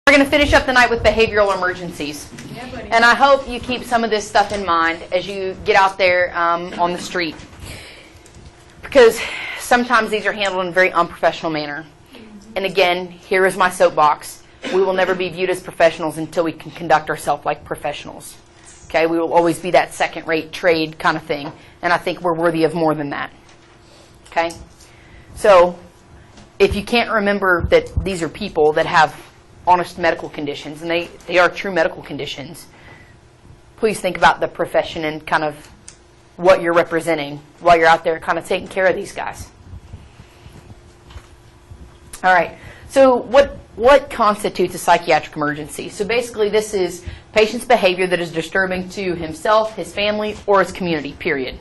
We're going to finish up the night with behavioral emergencies. And I hope you keep some of this stuff in mind as you get out there on the street. Because sometimes these are handled in a very unprofessional manner. And again, here is my soapbox. We will never be viewed as professionals until we can conduct ourselves like professionals. Okay, we will always be that second-rate trade kind of thing. And I think we're worthy of more than that. Okay? So, if you can't remember that these are people that have honest medical conditions, and they are true medical conditions, please think about the profession and kind of what you're representing while you're out there kind of taking care of these guys. All right, so what constitutes a psychiatric emergency? So basically this is patient's behavior that is disturbing to himself, his family, or his community, period.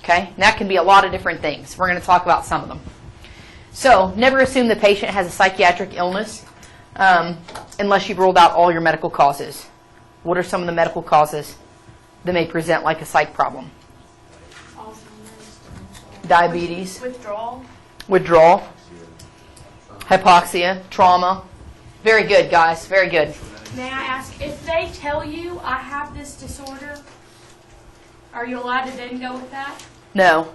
Okay, and that can be a lot of different things. We're going to talk about some of them. So never assume the patient has a psychiatric illness unless you've ruled out all your medical causes. What are some of the medical causes that may present like a psych problem? Diabetes. Withdrawal. Hypoxia. Trauma. Very good, guys. Very good. May I ask, if they tell you I have this disorder, are you allowed to then go with that? No.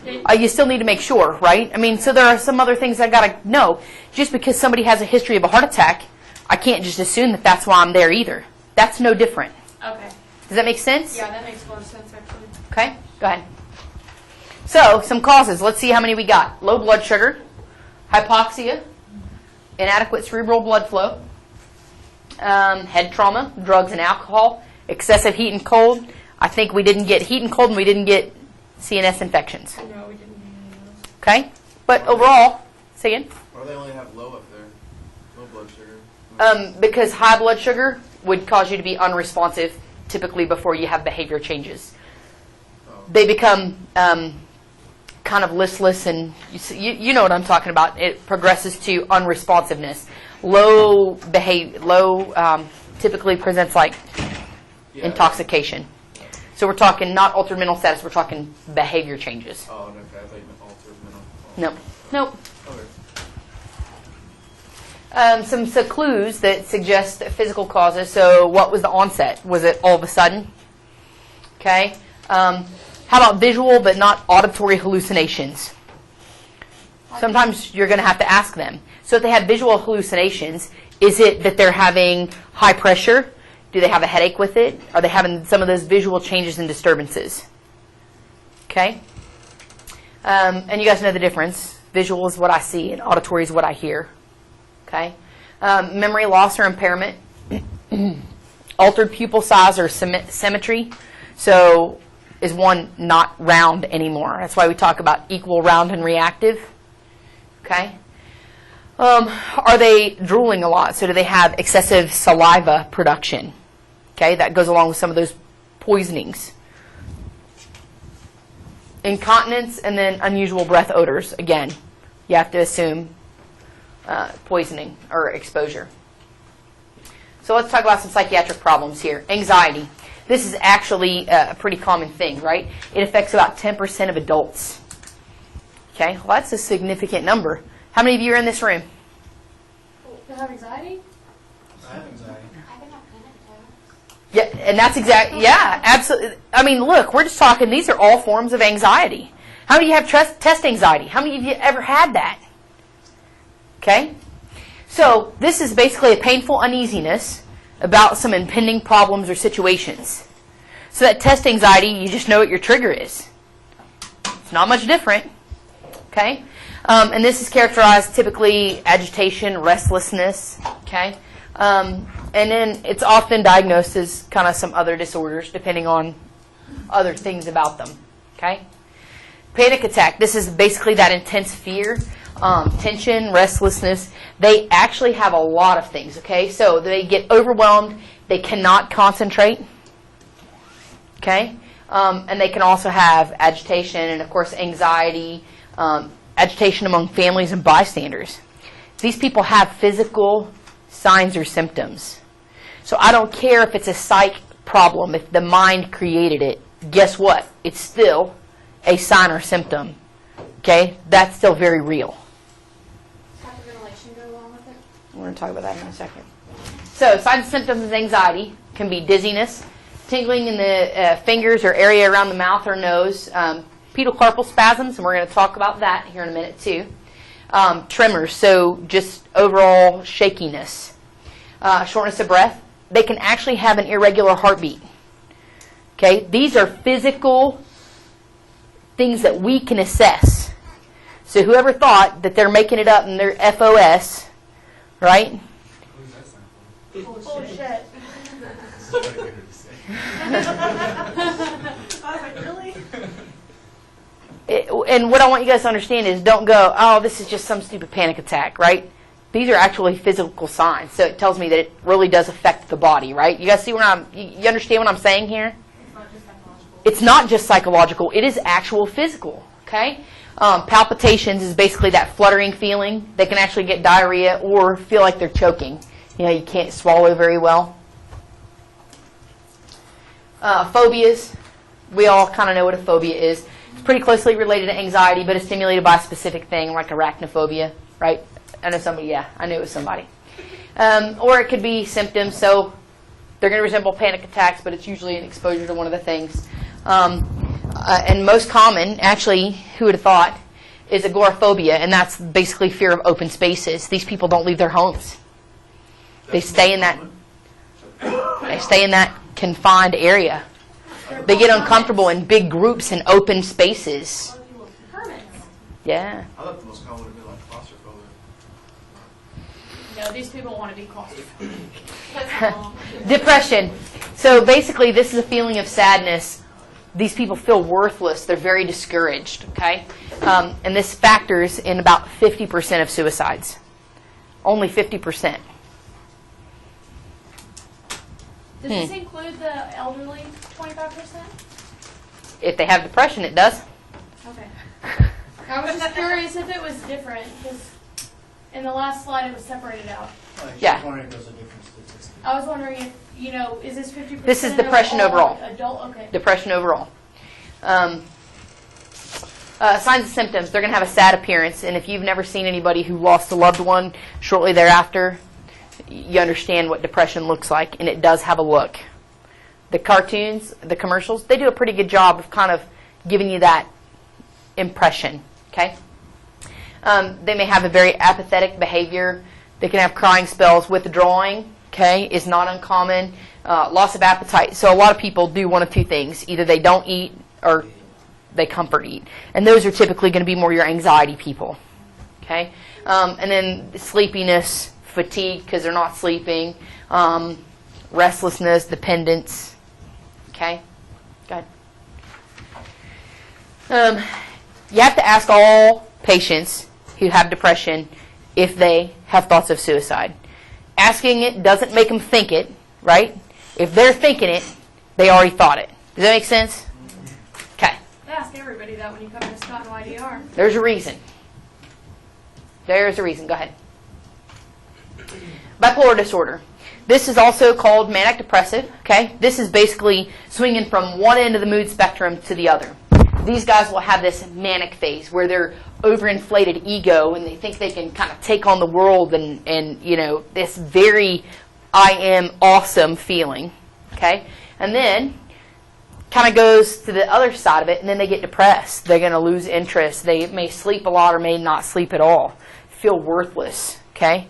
You still need to make sure, right? I mean, so there are some other things I got to know. Just because somebody has a history of a heart attack, I can't just assume that that's why I'm there either. That's no different. Okay. Does that make sense? Yeah, that makes more sense, actually. Okay, go ahead. So, some causes. Let's see how many we got. Low blood sugar, hypoxia, inadequate cerebral blood flow, head trauma, drugs and alcohol, excessive heat and cold. I think we didn't get heat and cold and we didn't get CNS infections. No, we didn't get any of those. Okay? But overall, say again? Why do they only have low up there? Low blood sugar? Because high blood sugar would cause you to be unresponsive typically before you have behavior changes. Oh. They become kind of listless and you know what I'm talking about. It progresses to unresponsiveness. Low typically presents like intoxication. So we're talking not altered mental status, we're talking behavior changes. Oh, okay. I thought you meant altered mental. Nope. Okay. Some clues that suggest physical causes. So what was the onset? Was it all of a sudden? Okay. How about visual but not auditory hallucinations? Sometimes you're going to have to ask them. So if they have visual hallucinations, is it that they're having high pressure? Do they have a headache with it? Are they having some of those visual changes and disturbances? Okay? And you guys know the difference. Visual is what I see and auditory is what I hear. Okay? Memory loss or impairment. Altered pupil size or symmetry. So is one not round anymore? That's why we talk about equal, round, and reactive. Okay? Are they drooling a lot? So do they have excessive saliva production? Okay, that goes along with some of those poisonings. Incontinence and then unusual breath odors. Again, you have to assume poisoning or exposure. So let's talk about some psychiatric problems here. Anxiety. This is actually a pretty common thing, right? It affects about 10% of adults. Okay, well that's a significant number. How many of you are in this room? You have anxiety? I have anxiety. Yeah, and that's exactly, yeah, absolutely. I mean, look, we're just talking, these are all forms of anxiety. How many of you have test anxiety? How many of you ever had that? Okay? So, this is basically a painful uneasiness about some impending problems or situations. So that test anxiety, you just know what your trigger is. It's not much different. Okay? And this is characterized typically agitation, restlessness. Okay? And then it's often diagnosed as kind of some other disorders depending on other things about them. Okay? Panic attack. This is basically that intense fear, tension, restlessness. They actually have a lot of things. Okay? So they get overwhelmed. They cannot concentrate. Okay? And they can also have agitation and, of course, anxiety, agitation among families and bystanders. These people have physical signs or symptoms. So I don't care if it's a psych problem, if the mind created it. Guess what? It's still a sign or symptom. Okay? That's still very real. Hyperventilation go along with it? We're going to talk about that in a second. So, signs and symptoms of anxiety can be dizziness, tingling in the fingers or area around the mouth or nose, pedal-carpal spasms, and we're going to talk about that here in a minute too. Tremors, so just overall shakiness. Shortness of breath. They can actually have an irregular heartbeat. Okay, these are physical things that we can assess. So whoever thought that they're making it up in their FOS, right? Bullshit. Really? And what I want you guys to understand is don't go, oh, this is just some stupid panic attack, right? These are actually physical signs. So it tells me that it really does affect the body, right? You guys see what you understand what I'm saying here? It's not just psychological. It is actual physical, okay? Palpitations is basically that fluttering feeling. They can actually get diarrhea or feel like they're choking. You know, you can't swallow very well. Phobias. We all kind of know what a phobia is. It's pretty closely related to anxiety, but it's stimulated by a specific thing like arachnophobia, right? I know somebody, yeah, I knew it was somebody. Or it could be symptoms, so they're going to resemble panic attacks, but it's usually an exposure to one of the things. And most common, actually, who would have thought, is agoraphobia, and that's basically fear of open spaces. These people don't leave their homes. They stay in that confined area. They get uncomfortable in big groups and open spaces. Hermits. Yeah. I thought the most common would be like claustrophobic. No, these people want to be claustrophobic. Depression. So basically, this is a feeling of sadness. These people feel worthless. They're very discouraged, okay? And this factors in about 50% of suicides. Only 50%. Does this include the elderly 25%? If they have depression, it does. Okay. I was just curious if it was different, because in the last slide it was separated out. Yeah. I was wondering if, is this 50%? This is depression of all overall. Adult, okay. Depression overall. Signs and symptoms. They're going to have a sad appearance, and if you've never seen anybody who lost a loved one shortly thereafter, you understand what depression looks like, and it does have a look. The cartoons, the commercials, they do a pretty good job of kind of giving you that impression, okay? They may have a very apathetic behavior. They can have crying spells. Withdrawing, okay, is not uncommon. Loss of appetite. So a lot of people do one of two things. Either they don't eat or they comfort eat. And those are typically going to be more your anxiety people, okay? And then sleepiness, fatigue because they're not sleeping, restlessness, dependence. Okay? Go ahead. You have to ask all patients who have depression if they have thoughts of suicide. Asking it doesn't make them think it, right? If they're thinking it, they already thought it. Does that make sense? Okay. I ask everybody that when you come to Scott and YDR. There's a reason. There's a reason. Go ahead. Bipolar disorder. This is also called manic depressive. Okay, this is basically swinging from one end of the mood spectrum to the other. These guys will have this manic phase where they're overinflated ego and they think they can kind of take on the world and this very I am awesome feeling. Okay, and then kind of goes to the other side of it, and then they get depressed. They're going to lose interest. They may sleep a lot or may not sleep at all. Feel worthless. Okay.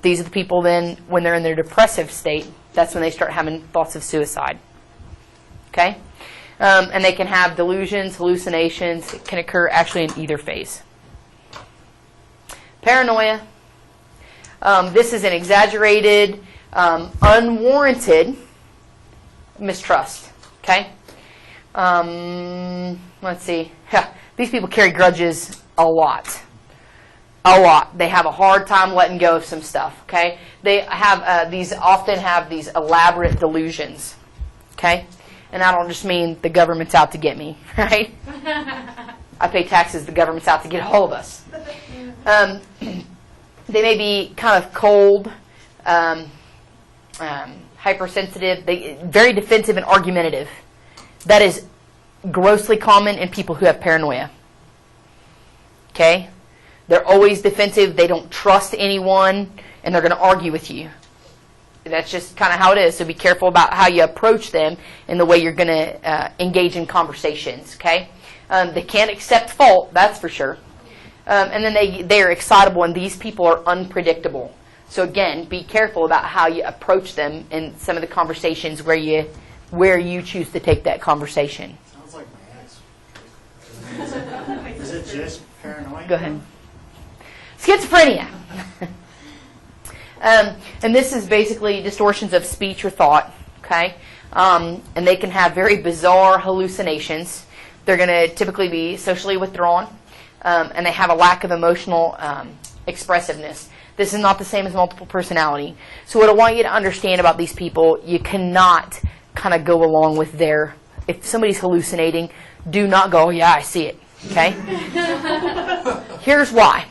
These are the people then, when they're in their depressive state, that's when they start having thoughts of suicide. Okay? And they can have delusions, hallucinations. It can occur actually in either phase. Paranoia. This is an exaggerated, unwarranted mistrust. Okay? Let's see. These people carry grudges a lot. A lot. They have a hard time letting go of some stuff, okay? They have often have these elaborate delusions, okay? And I don't just mean the government's out to get me, right? I pay taxes, the government's out to get all of us. They may be kind of cold, hypersensitive, very defensive and argumentative. That is grossly common in people who have paranoia, okay? They're always defensive. They don't trust anyone. and they're going to argue with you. That's just kind of how it is. So be careful about how you approach them and the way you're going to engage in conversations, okay? They can't accept fault, that's for sure. And then they're excitable, and these people are unpredictable. So again, be careful about how you approach them in some of the conversations where you choose to take that conversation. Sounds like my ex. Is it just paranoia? Go ahead. Schizophrenia. And this is basically distortions of speech or thought, okay? And they can have very bizarre hallucinations. They're going to typically be socially withdrawn, and they have a lack of emotional expressiveness. This is not the same as multiple personality. So what I want you to understand about these people, you cannot kind of go along with if somebody's hallucinating, do not go, yeah, I see it, okay? Here's why.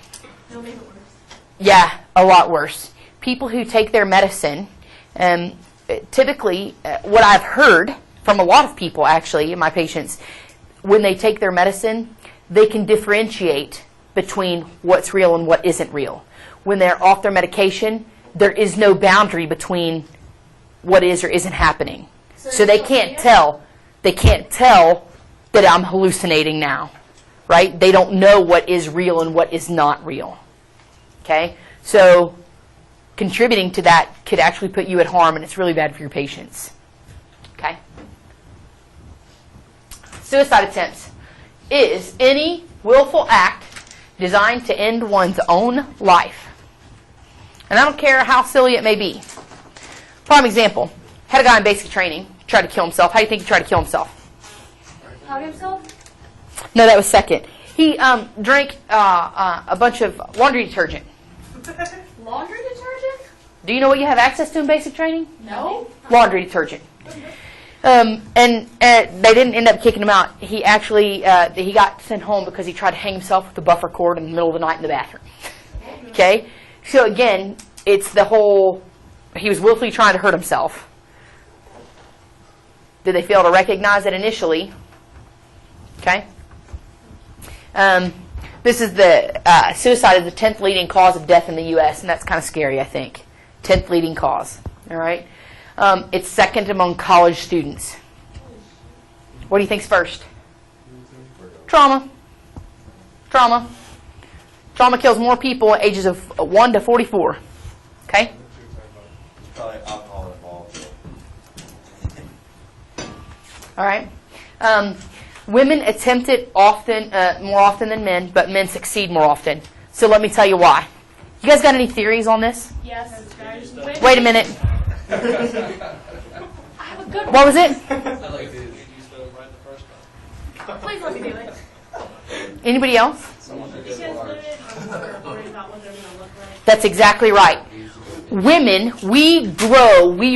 It'll make it worse. Yeah, a lot worse. People who take their medicine, typically, what I've heard from a lot of people, actually, my patients, when they take their medicine, they can differentiate between what's real and what isn't real. When they're off their medication, there is no boundary between what is or isn't happening. So they can't tell. They can't tell that I'm hallucinating now, right? They don't know what is real and what is not real. Okay? So contributing to that could actually put you at harm, and it's really bad for your patients. Okay? Suicide attempts is any willful act designed to end one's own life. And I don't care how silly it may be. Prime example. Had a guy in basic training, tried to kill himself. How do you think he tried to kill himself? Hug himself? No, that was second. He drank a bunch of laundry detergent. Laundry detergent? Do you know what you have access to in basic training? No. Laundry detergent. And they didn't end up kicking him out. He actually he got sent home because he tried to hang himself with a buffer cord in the middle of the night in the bathroom. Okay? So again, it's the whole, he was willfully trying to hurt himself. Did they fail to recognize it initially? Okay? This is the, suicide is the 10th leading cause of death in the U.S., and that's kind of scary, I think. 10th leading cause. All right? It's second among college students. What do you think's first? Trauma. Trauma. Trauma kills more people at ages of 1 to 44. Okay? Probably alcohol involved. All right. Women attempt it often, more often than men, but men succeed more often. So let me tell you why. You guys got any theories on this? Yes, guys. Wait a minute. I have a good one. What was it? I like to use them right the first time. Please let me do it. Anybody else? Because women are worried about what they're going to look like. That's exactly right. Women, we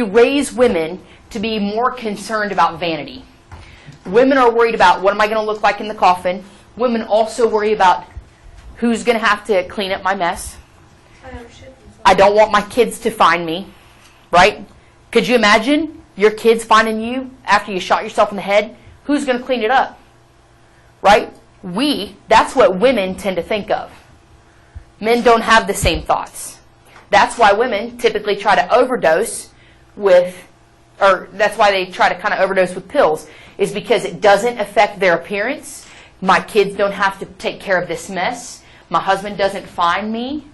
raise women to be more concerned about vanity. Women are worried about what am I going to look like in the coffin. Women also worry about who's going to have to clean up my mess. I don't want my kids to find me, right? Could you imagine your kids finding you after you shot yourself in the head? Who's going to clean it up, right? That's what women tend to think of. Men don't have the same thoughts. That's why women typically try to overdose that's why they try to kind of overdose with pills, is because it doesn't affect their appearance. My kids don't have to take care of this mess. My husband doesn't find me.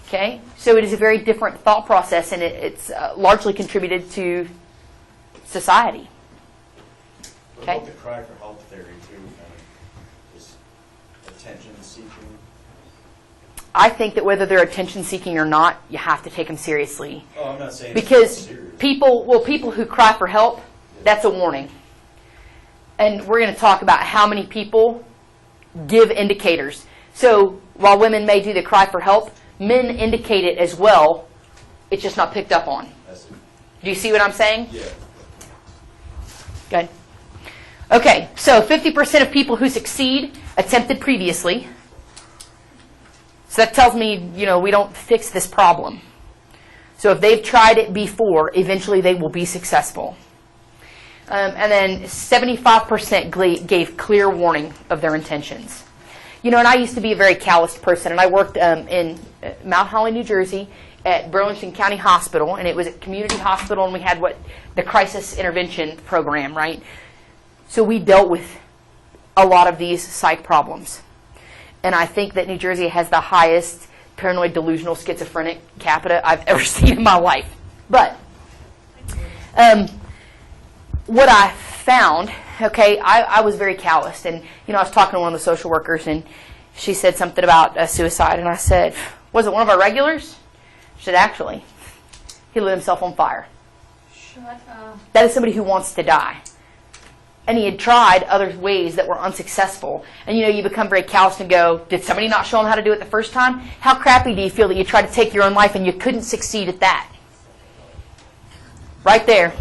Okay? So it is a very different thought process, and it's largely contributed to society. What about the cry for help theory, too? Just attention seeking? I think that whether they're attention-seeking or not, you have to take them seriously. Oh, I'm not saying Because it's serious. people who cry for help, that's a warning. And we're going to talk about how many people give indicators. So while women may do the cry for help, men indicate it as well. It's just not picked up on. Do you see what I'm saying? Yeah. Good. Okay, so 50% of people who succeed attempted previously. So that tells me, we don't fix this problem. So if they've tried it before, eventually they will be successful. And then 75% gave clear warning of their intentions. And I used to be a very calloused person, and I worked in Mount Holly, New Jersey, at Burlington County Hospital, and it was a community hospital, and we had the crisis intervention program, right? So we dealt with a lot of these psych problems. And I think that New Jersey has the highest paranoid delusional schizophrenic capita I've ever seen in my life. But what I found, okay, I was very calloused. And, I was talking to one of the social workers, and she said something about suicide. And I said, was it one of our regulars? She said, actually, he lit himself on fire. Shut up. That is somebody who wants to die. And he had tried other ways that were unsuccessful. And you become very calloused and go, did somebody not show him how to do it the first time? How crappy do you feel that you tried to take your own life and you couldn't succeed at that? Right there.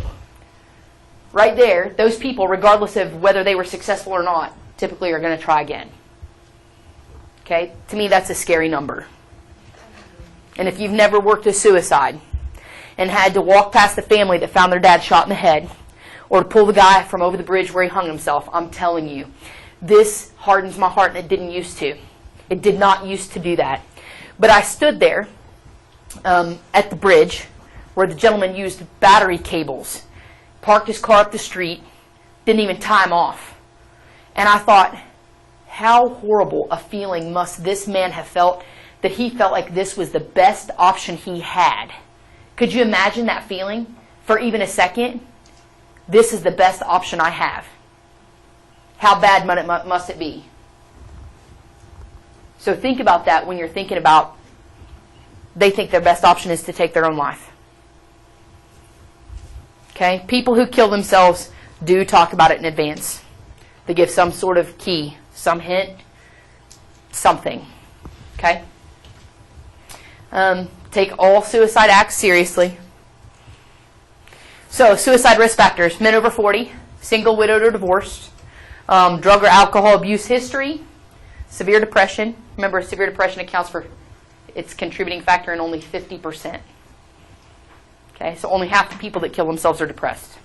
Right there, those people, regardless of whether they were successful or not, typically are going to try again. Okay? To me, that's a scary number. And if you've never worked a suicide and had to walk past the family that found their dad shot in the head, or to pull the guy from over the bridge where he hung himself, I'm telling you, this hardens my heart, and it didn't used to. It did not used to do that. But I stood there at the bridge where the gentleman used battery cables, parked his car up the street, didn't even tie him off. And I thought, how horrible a feeling must this man have felt, that he felt like this was the best option he had. Could you imagine that feeling for even a second? This is the best option I have. How bad must it be? So think about that when you're thinking about, they think their best option is to take their own life. Okay? People who kill themselves do talk about it in advance. They give some sort of key, some hint, something. Okay? Take all suicide acts seriously. So, suicide risk factors: men over 40, single, widowed, or divorced, drug or alcohol abuse history, severe depression. Remember, severe depression accounts for its contributing factor in only 50%. Okay, so only half the people that kill themselves are depressed.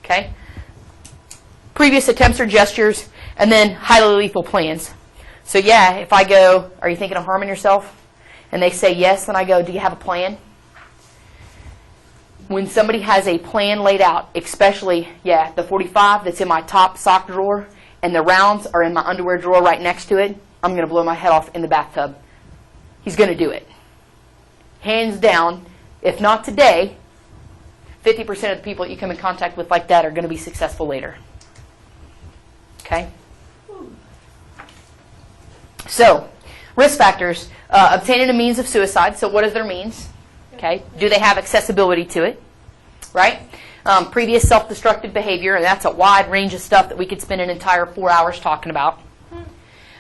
Okay? Previous attempts or gestures, and then highly lethal plans. So yeah, if I go, are you thinking of harming yourself? And they say yes, then I go, do you have a plan? When somebody has a plan laid out, especially, the 45 that's in my top sock drawer, and the rounds are in my underwear drawer right next to it, I'm going to blow my head off in the bathtub. He's going to do it. Hands down, if not today, 50% of the people that you come in contact with like that are going to be successful later. Okay? So, risk factors. Obtaining a means of suicide. So what is their means? Okay. Do they have accessibility to it? Right? Previous self-destructive behavior, and that's a wide range of stuff that we could spend an entire 4 hours talking about.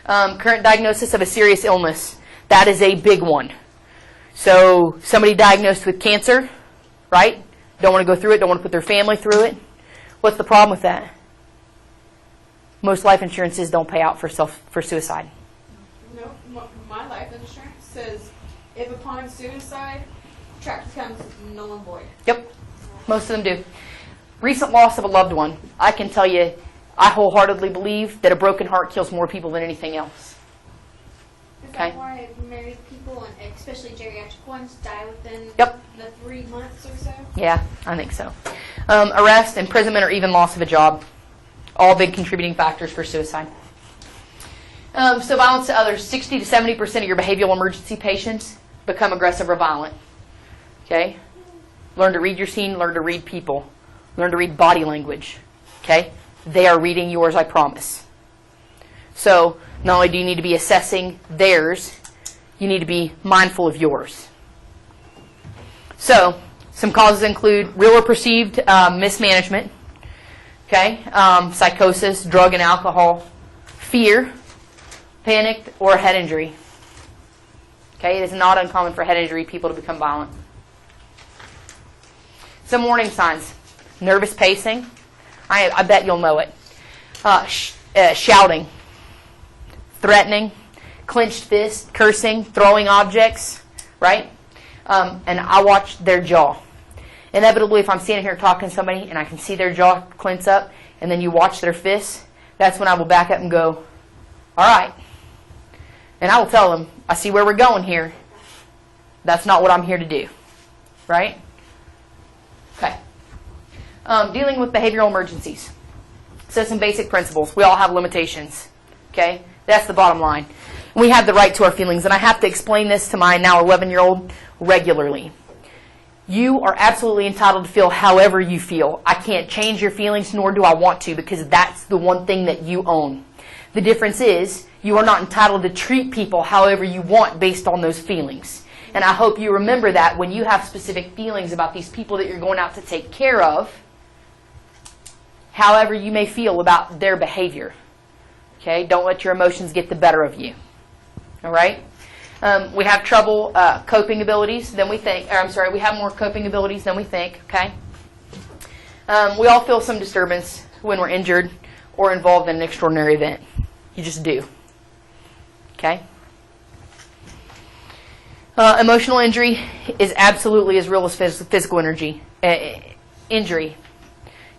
Current diagnosis of a serious illness. That is a big one. So somebody diagnosed with cancer, right? Don't want to go through it, don't want to put their family through it. What's the problem with that? Most life insurances don't pay out for suicide. No, my life insurance says if upon suicide, tract becomes null and void. Yep, most of them do. Recent loss of a loved one. I can tell you, I wholeheartedly believe that a broken heart kills more people than anything else. Is Okay. that why married people, and especially geriatric ones, die within Yep. the 3 months or so? Yeah, I think so. Arrest, imprisonment, or even loss of a job. All big contributing factors for suicide. So violence to others. 60 to 70% of your behavioral emergency patients become aggressive or violent. Okay? Learn to read your scene. Learn to read people. Learn to read body language. Okay? They are reading yours, I promise. So not only do you need to be assessing theirs, you need to be mindful of yours. So some causes include real or perceived mismanagement. Okay? Psychosis, drug and alcohol, fear, panic, or a head injury. Okay? It is not uncommon for head injury people to become violent. Some warning signs. Nervous pacing. I bet you'll know it. Shouting. Threatening. Clenched fists. Cursing. Throwing objects. Right? And I watch their jaw. Inevitably, if I'm standing here talking to somebody and I can see their jaw clench up and then you watch their fists, that's when I will back up and go, all right. And I will tell them, I see where we're going here. That's not what I'm here to do. Right? Okay. Dealing with behavioral emergencies. So some basic principles. We all have limitations. Okay? That's the bottom line. We have the right to our feelings, and I have to explain this to my now 11-year-old regularly. You are absolutely entitled to feel however you feel. I can't change your feelings, nor do I want to, because that's the one thing that you own. The difference is, you are not entitled to treat people however you want based on those feelings. And I hope you remember that when you have specific feelings about these people that you're going out to take care of, however you may feel about their behavior. Okay? Don't let your emotions get the better of you. All right? We have trouble coping abilities than we think. We have more coping abilities than we think. Okay? We all feel some disturbance when we're injured or involved in an extraordinary event. You just do. Okay? Emotional injury is absolutely as real as physical injury. You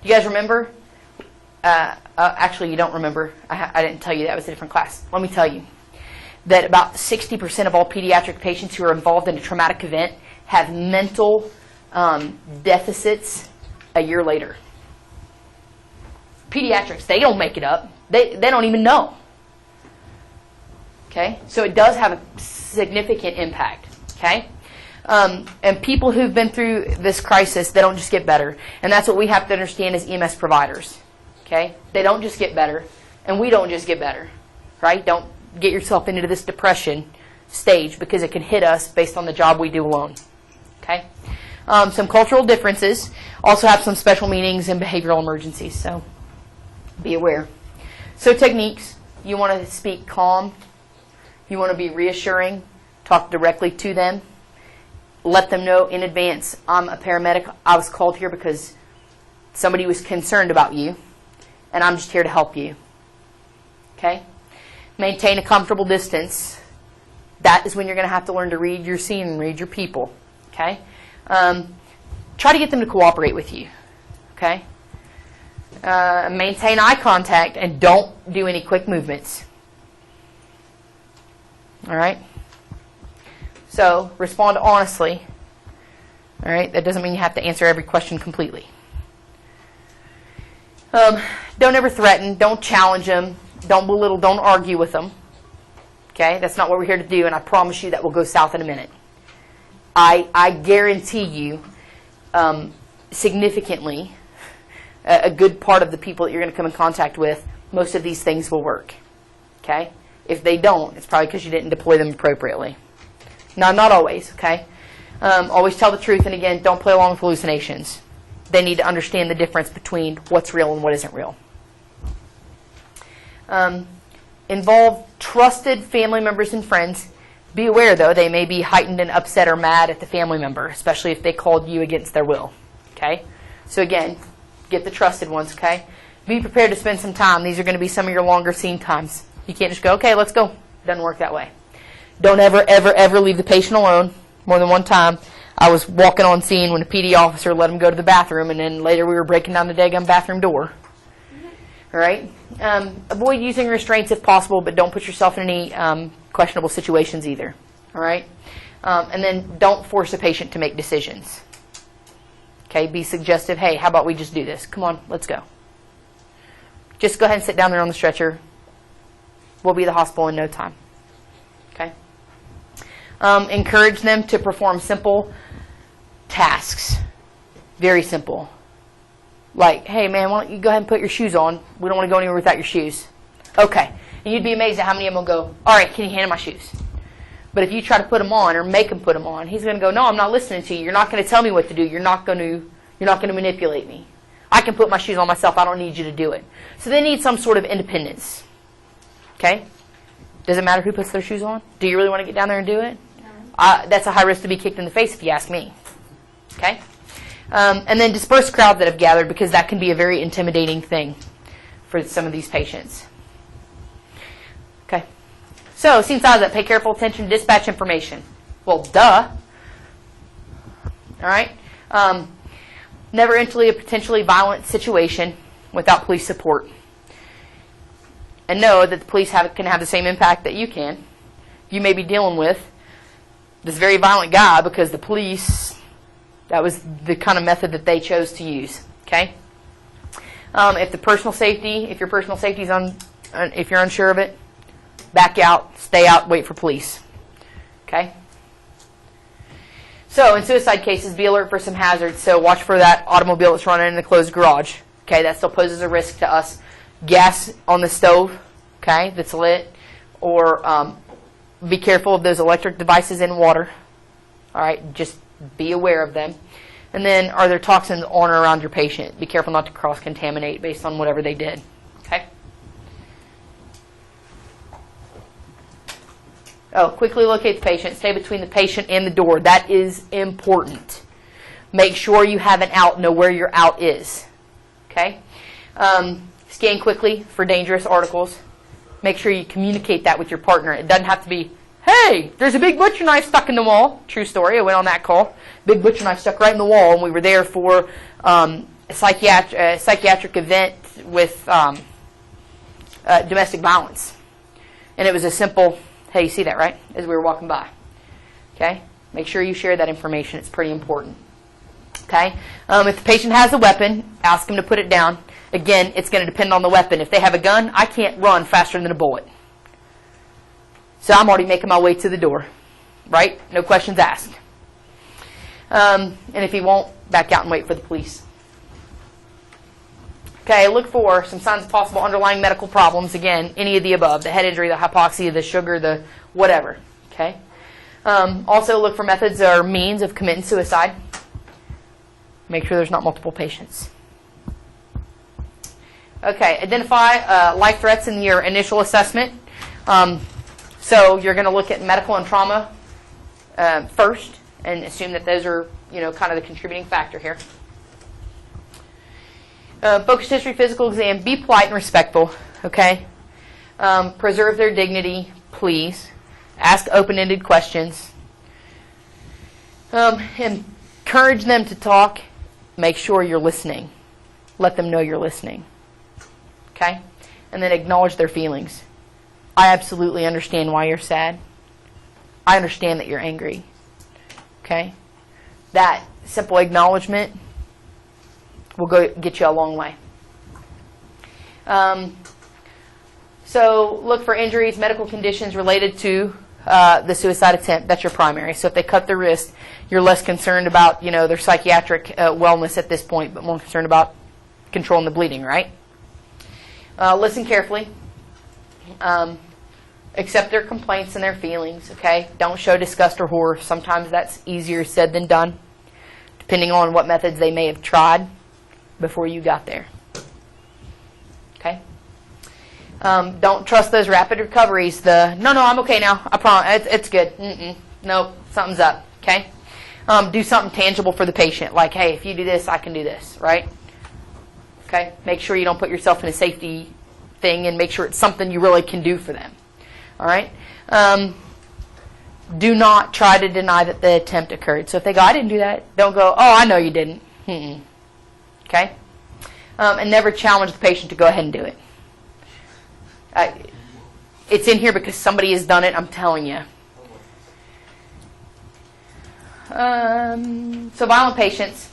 guys remember? Actually, you don't remember. I didn't tell you that. It was a different class. Let me tell you that about 60% of all pediatric patients who are involved in a traumatic event have mental deficits a year later. Pediatrics, they don't make it up. They don't even know. Okay? So it does have a significant impact. Okay? And people who've been through this crisis, they don't just get better. And that's what we have to understand as EMS providers. Okay? They don't just get better, and we don't just get better. Right? Don't get yourself into this depression stage because it can hit us based on the job we do alone. Okay? Some cultural differences also have some special meanings in behavioral emergencies, so be aware. So techniques, you want to speak calm. You want to be reassuring. Talk directly to them. Let them know in advance, I'm a paramedic. I was called here because somebody was concerned about you, and I'm just here to help you. Okay? Maintain a comfortable distance. That is when you're going to have to learn to read your scene and read your people. Okay? Try to get them to cooperate with you. Okay? Maintain eye contact and don't do any quick movements. All right? So, respond honestly. All right? That doesn't mean you have to answer every question completely. Don't ever threaten. Don't challenge them. Don't belittle. Don't argue with them. Okay? That's not what we're here to do, and I promise you that will go south in a minute. I guarantee you, significantly, a good part of the people that you're going to come in contact with, most of these things will work. Okay? If they don't, it's probably because you didn't deploy them appropriately. Now, not always, okay? Always tell the truth, and again, don't play along with hallucinations. They need to understand the difference between what's real and what isn't real. Involve trusted family members and friends. Be aware, though, they may be heightened and upset or mad at the family member, especially if they called you against their will. Okay? So again, get the trusted ones, okay? Be prepared to spend some time. These are going to be some of your longer scene times. You can't just go, okay, let's go. It doesn't work that way. Don't ever, ever, ever leave the patient alone. More than one time, I was walking on scene when a PD officer let him go to the bathroom, and then later we were breaking down the daggum bathroom door. All right? Avoid using restraints if possible, but don't put yourself in any questionable situations either. All right? And then don't force a patient to make decisions. Okay? Be suggestive. Hey, how about we just do this? Come on, let's go. Just go ahead and sit down there on the stretcher. We'll be at the hospital in no time. Okay? Encourage them to perform simple tasks. Very simple. Like, hey, man, why don't you go ahead and put your shoes on? We don't want to go anywhere without your shoes. Okay. And you'd be amazed at how many of them will go, all right, can you hand him my shoes? But if you try to put them on or make him put them on, he's going to go, no, I'm not listening to you. You're not going to tell me what to do. You're not going to manipulate me. I can put my shoes on myself. I don't need you to do it. So they need some sort of independence. Okay? Does it matter who puts their shoes on? Do you really want to get down there and do it? No. That's a high risk to be kicked in the face if you ask me. Okay? And then disperse crowds that have gathered, because that can be a very intimidating thing for some of these patients. Okay. So, scene size up. Pay careful attention to dispatch information. Well, duh. All right? Never enter a potentially violent situation without police support. And know that the police can have the same impact that you can. You may be dealing with this very violent guy because the police, that was the kind of method that they chose to use. Okay? If your personal safety is if you're unsure of it, back out, stay out, wait for police. Okay? So in suicide cases, be alert for some hazards. So watch for that automobile that's running in the closed garage. Okay, that still poses a risk to us. Gas on the stove, okay, that's lit. Or be careful of those electric devices in water. All right, just be aware of them. And then, are there toxins on or around your patient? Be careful not to cross-contaminate based on whatever they did. Okay? Oh, quickly locate the patient. Stay between the patient and the door. That is important. Make sure you have an out. Know where your out is. Okay? Scan quickly for dangerous articles. Make sure you communicate that with your partner. It doesn't have to be, hey, there's a big butcher knife stuck in the wall. True story. I went on that call. Big butcher knife stuck right in the wall, and we were there for a psychiatric event with domestic violence. And it was a simple, hey, you see that, right? As we were walking by. Okay? Make sure you share that information. It's pretty important. Okay? If the patient has a weapon, ask them to put it down. Again, it's going to depend on the weapon. If they have a gun, I can't run faster than a bullet. So I'm already making my way to the door. Right? No questions asked. And if he won't, back out and wait for the police. Okay, look for some signs of possible underlying medical problems. Again, any of the above. The head injury, the hypoxia, the sugar, the whatever. Okay. Also look for methods or means of committing suicide. Make sure there's not multiple patients. Okay, identify life threats in your initial assessment. So you're going to look at medical and trauma first and assume that those are, kind of the contributing factor here. Focus history, physical exam. Be polite and respectful. Okay. Preserve their dignity, please. Ask open-ended questions. Encourage them to talk. Make sure you're listening. Let them know you're listening. Okay? And then acknowledge their feelings. I absolutely understand why you're sad. I understand that you're angry. Okay? That simple acknowledgement will go get you a long way. So look for injuries, medical conditions related to the suicide attempt. That's your primary. So if they cut their wrist, you're less concerned about their psychiatric wellness at this point, but more concerned about controlling the bleeding, right? Listen carefully. Accept their complaints and their feelings. Okay, don't show disgust or horror. Sometimes that's easier said than done, depending on what methods they may have tried before you got there. Okay. Don't trust those rapid recoveries. No, I'm okay now. I promise. It's good. Nope, something's up. Okay. Do something tangible for the patient, like, hey, if you do this, I can do this, right? Okay. Make sure you don't put yourself in a safety thing, and make sure it's something you really can do for them. All right. Do not try to deny that the attempt occurred. So if they go, I didn't do that, don't go, oh, I know you didn't. Okay? And never challenge the patient to go ahead and do it. It's in here because somebody has done it, I'm telling you. So violent patients,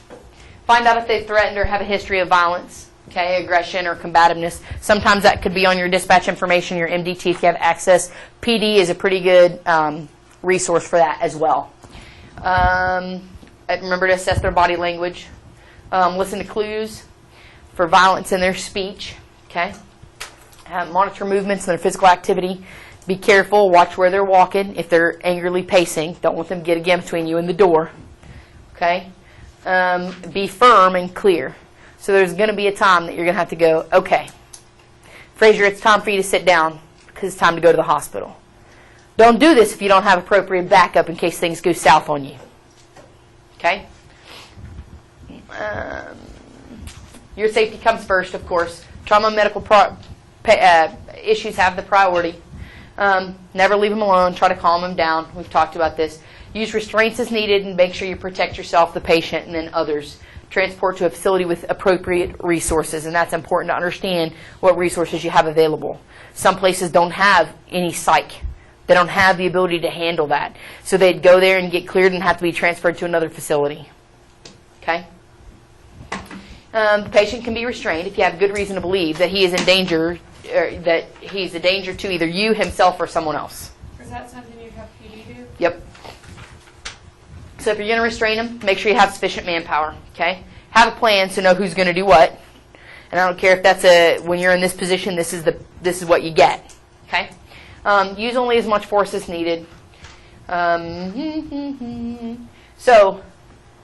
find out if they've threatened or have a history of violence, okay, aggression or combativeness. Sometimes that could be on your dispatch information, your MDT if you have access. PD is a pretty good resource for that as well. Remember to assess their body language. Listen to clues for violence in their speech. Okay. Monitor movements and their physical activity. Be careful. Watch where they're walking. If they're angrily pacing, don't let them get again between you and the door. Okay. Be firm and clear. So there's going to be a time that you're going to have to go, okay, Fraser, it's time for you to sit down because it's time to go to the hospital. Don't do this if you don't have appropriate backup in case things go south on you. Okay? Your safety comes first, of course. Trauma and medical issues have the priority. Never leave them alone. Try to calm them down. We've talked about this. Use restraints as needed and make sure you protect yourself, the patient, and then others. Transport to a facility with appropriate resources, and that's important to understand what resources you have available. Some places don't have any psych They don't have the ability to handle that. So they'd go there and get cleared and have to be transferred to another facility. Okay? The patient can be restrained if you have good reason to believe that he is in danger, or that he's a danger to either you, himself, or someone else. Is that something you'd have PD do? Yep. So if you're going to restrain him, make sure you have sufficient manpower. Okay? Have a plan so know who's going to do what. And I don't care if that's when you're in this position, this is what you get. Okay? Use only as much force as needed. So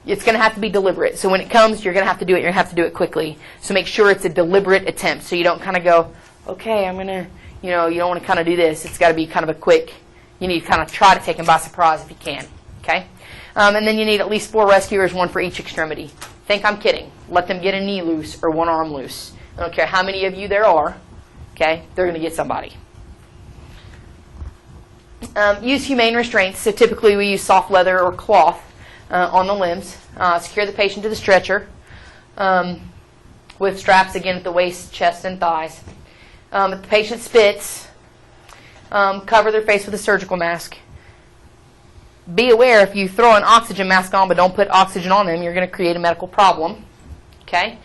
it's going to have to be deliberate. So when it comes, you're going to have to do it. You're going to have to do it quickly. So make sure it's a deliberate attempt. So you don't kind of go, okay, I'm going to, you don't want to kind of do this. It's got to be kind of a quick, you need to kind of try to take him by surprise if you can. Okay? And then you need at least 4 rescuers, 1 for each extremity. Think I'm kidding. Let them get a knee loose or 1 arm loose. I don't care how many of you there are. Okay? They're going to get somebody. Use humane restraints. So typically we use soft leather or cloth on the limbs. Secure the patient to the stretcher with straps, again, at the waist, chest, and thighs. If the patient spits, cover their face with a surgical mask. Be aware if you throw an oxygen mask on but don't put oxygen on them, you're going to create a medical problem. Okay?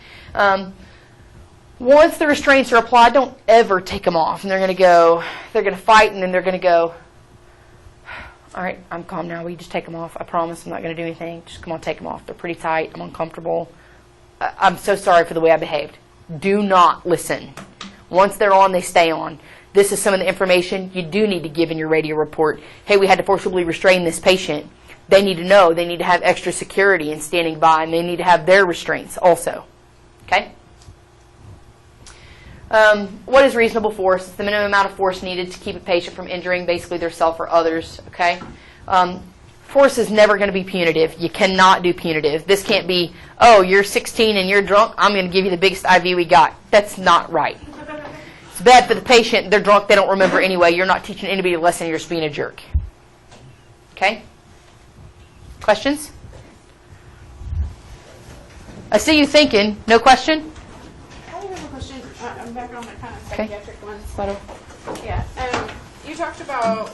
Once the restraints are applied, don't ever take them off. And they're going to fight, and then they're going to go, all right, I'm calm now. Will you just take them off? I promise I'm not going to do anything. Just come on, take them off. They're pretty tight. I'm uncomfortable. I'm so sorry for the way I behaved. Do not listen. Once they're on, they stay on. This is some of the information you do need to give in your radio report. Hey, we had to forcibly restrain this patient. They need to know. They need to have extra security and standing by, and they need to have their restraints also. Okay? What is reasonable force? It's the minimum amount of force needed to keep a patient from injuring basically their self or others. Okay? Force is never going to be punitive. You cannot do punitive. This can't be, oh, you're 16 and you're drunk, I'm going to give you the biggest IV we got. That's not right. It's bad for the patient. They're drunk. They don't remember anyway. You're not teaching anybody a lesson. You're just being a jerk. Okay? Questions? I see you thinking. No question? I have a question. I'm back on my kind of Okay. psychiatric ones. Claro. Yeah. You talked about